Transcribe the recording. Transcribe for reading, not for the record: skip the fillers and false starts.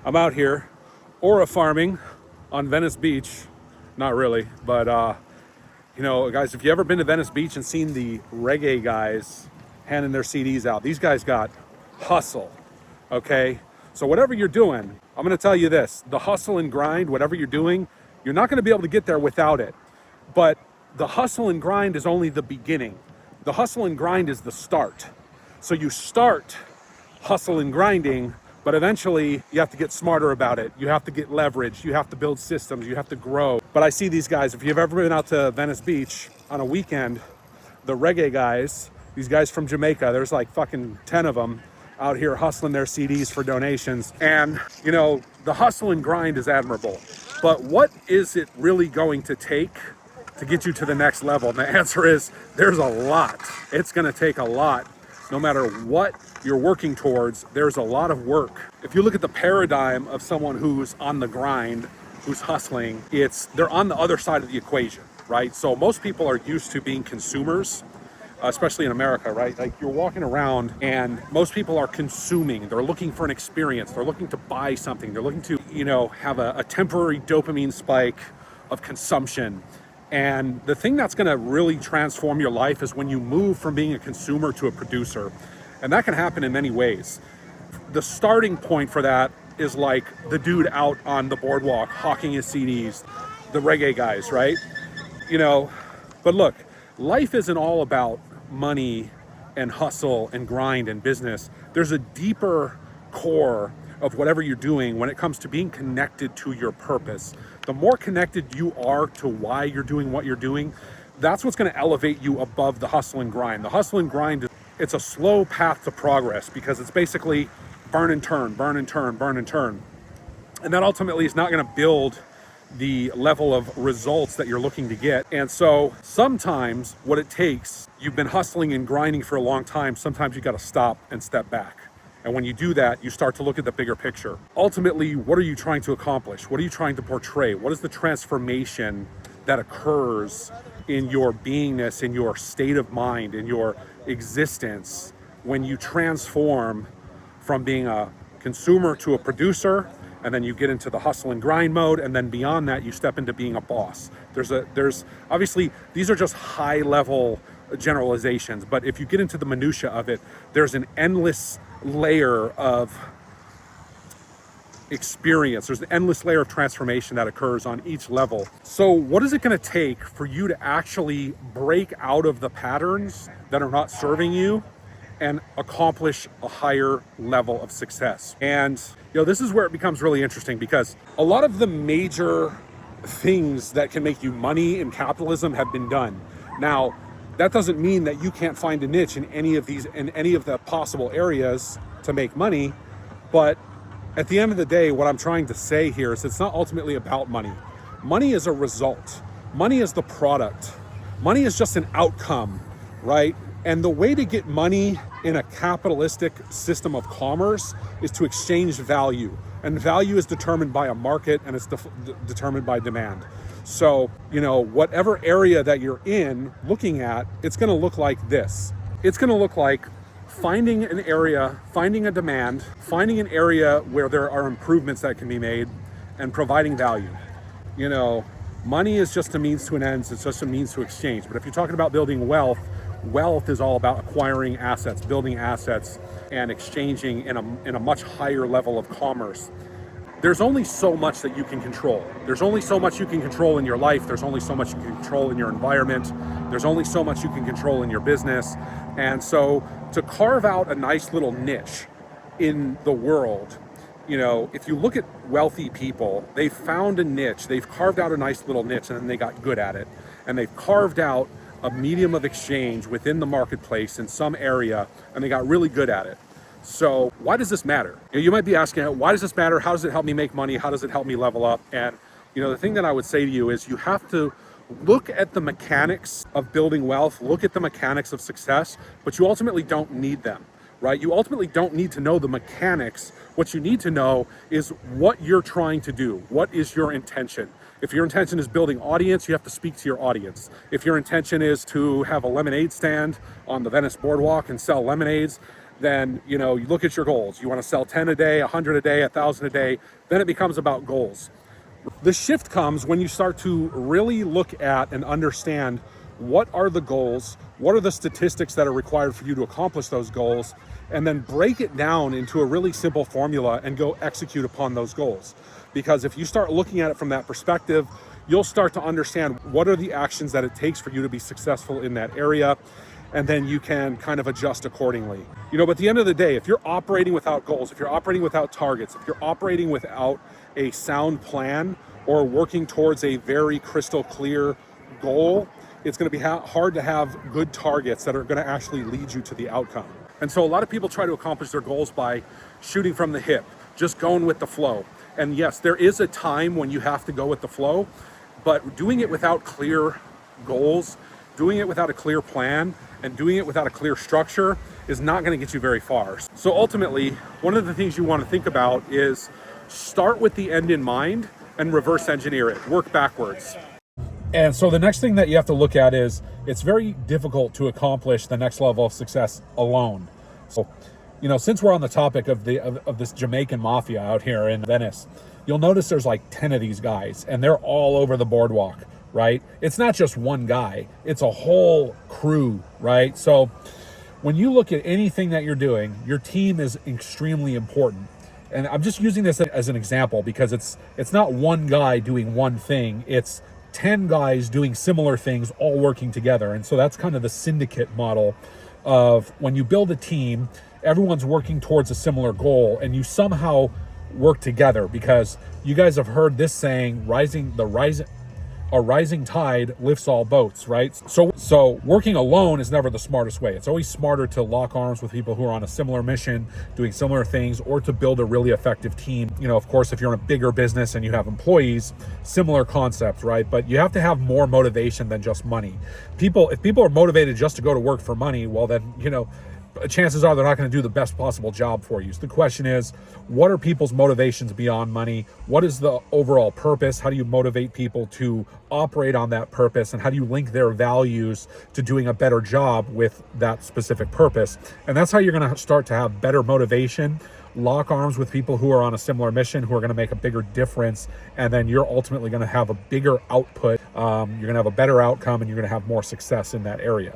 I'm out here aura farming on Venice Beach. Not really, but you know, guys, if you ever been to Venice Beach and seen the reggae guys handing their CDs out, these guys got hustle, okay? So whatever you're doing, I'm gonna tell you this, the hustle and grind, whatever you're doing, you're not gonna be able to get there without it. But the hustle and grind is only the beginning. The hustle and grind is the start. So you start hustle and grinding, but eventually you have to get smarter about it. You have to get leverage. You have to build systems. You have to grow. But I see these guys, if you've ever been out to Venice Beach on a weekend, the reggae guys, these guys from Jamaica, there's like fucking 10 of them out here hustling their CDs for donations. And, you know, the hustle and grind is admirable. But what is it really going to take to get you to the next level? And the answer is there's a lot. It's going to take a lot. No matter what you're working towards, there's a lot of work. If you look at the paradigm of someone who's on the grind, who's hustling, they're on the other side of the equation, right? So most people are used to being consumers, especially in America, right? Like you're walking around and most people are consuming. They're looking for an experience. They're looking to buy something. They're looking to, you know, have a temporary dopamine spike of consumption. And the thing that's going to really transform your life is when you move from being a consumer to a producer. And that can happen in many ways. The starting point for that is like the dude out on the boardwalk hawking his CDs, the reggae guys, right? You know, but look, life isn't all about money and hustle and grind and business. There's a deeper core of whatever you're doing when it comes to being connected to your purpose. The more connected you are to why you're doing what you're doing, that's what's going to elevate you above the hustle and grind. The hustle and grind, it's a slow path to progress because it's basically burn and turn, burn and turn, burn and turn. And that ultimately is not going to build the level of results that you're looking to get. And so sometimes what it takes, you've been hustling and grinding for a long time, sometimes you got to stop and step back. And when you do that, you start to look at the bigger picture. Ultimately, what are you trying to accomplish? What are you trying to portray? What is the transformation that occurs in your beingness, in your state of mind, in your existence when you transform from being a consumer to a producer, and then you get into the hustle and grind mode, and then beyond that, you step into being a boss. There's obviously, these are just high level generalizations, but if you get into the minutia of it, there's an endless layer of experience. There's an endless layer of transformation that occurs on each level. So what is it going to take for you to actually break out of the patterns that are not serving you and accomplish a higher level of success? And you know, this is where it becomes really interesting because a lot of the major things that can make you money in capitalism have been done. Now, that doesn't mean that you can't find a niche in any of the possible areas to make money. But at the end of the day, what I'm trying to say here is it's not ultimately about money. Money is a result. Money is the product. Money is just an outcome, right? And the way to get money in a capitalistic system of commerce is to exchange value. And value is determined by a market, and it's determined by demand. So, you know, whatever area that you're in looking at, it's going to look like this. It's going to look like finding an area, finding a demand, finding an area where there are improvements that can be made, and providing value. You know, money is just a means to an end. It's just a means to exchange. But if you're talking about building wealth, wealth is all about acquiring assets, building assets, and exchanging in a much higher level of commerce. There's only so much that you can control. There's only so much you can control in your life. There's only so much you can control in your environment. There's only so much you can control in your business. And so to carve out a nice little niche in the world, you know, if you look at wealthy people, they've found a niche, they've carved out a nice little niche, and then they got good at it. And they've carved out a medium of exchange within the marketplace in some area, and they got really good at it. So why does this matter? You might be asking, why does this matter? How does it help me make money? How does it help me level up? And you know, the thing that I would say to you is you have to look at the mechanics of building wealth, look at the mechanics of success, but you ultimately don't need them, right? You ultimately don't need to know the mechanics. What you need to know is what you're trying to do. What is your intention? If your intention is building audience, you have to speak to your audience. If your intention is to have a lemonade stand on the Venice boardwalk and sell lemonades, then, you know, you look at your goals. You want to sell 10 a day, 100 a day, 1,000 a day. Then it becomes about goals. The shift comes when you start to really look at and understand what are the goals, what are the statistics that are required for you to accomplish those goals, and then break it down into a really simple formula and go execute upon those goals. Because if you start looking at it from that perspective, you'll start to understand what are the actions that it takes for you to be successful in that area, and then you can kind of adjust accordingly. You know, but at the end of the day, if you're operating without goals, if you're operating without targets, if you're operating without a sound plan or working towards a very crystal clear goal, it's going to be hard to have good targets that are going to actually lead you to the outcome. And so a lot of people try to accomplish their goals by shooting from the hip, just going with the flow. And yes, there is a time when you have to go with the flow, but doing it without clear goals, doing it without a clear plan, and doing it without a clear structure is not going to get you very far. So ultimately, one of the things you want to think about is start with the end in mind and reverse engineer it, work backwards. And so the next thing that you have to look at is it's very difficult to accomplish the next level of success alone. So, you know, since we're on the topic of this Jamaican mafia out here in Venice, you'll notice there's like 10 of these guys and they're all over the boardwalk, right? It's not just one guy, it's a whole crew, right? So when you look at anything that you're doing, your team is extremely important. And I'm just using this as an example because it's not one guy doing one thing, it's 10 guys doing similar things all working together. And so that's kind of the syndicate model of when you build a team, everyone's working towards a similar goal and you somehow work together, because you guys have heard this saying, a rising tide lifts all boats, right? So working alone is never the smartest way. It's always smarter to lock arms with people who are on a similar mission, doing similar things, or to build a really effective team. You know, of course, if you're in a bigger business and you have employees, similar concept, right? But you have to have more motivation than just money. If people are motivated just to go to work for money, well then, you know, chances are they're not going to do the best possible job for you. So the question is, what are people's motivations beyond money? What is the overall purpose? How do you motivate people to operate on that purpose? And how do you link their values to doing a better job with that specific purpose? And that's how you're going to start to have better motivation, lock arms with people who are on a similar mission, who are going to make a bigger difference. And then you're ultimately going to have a bigger output. You're going to have a better outcome and you're going to have more success in that area.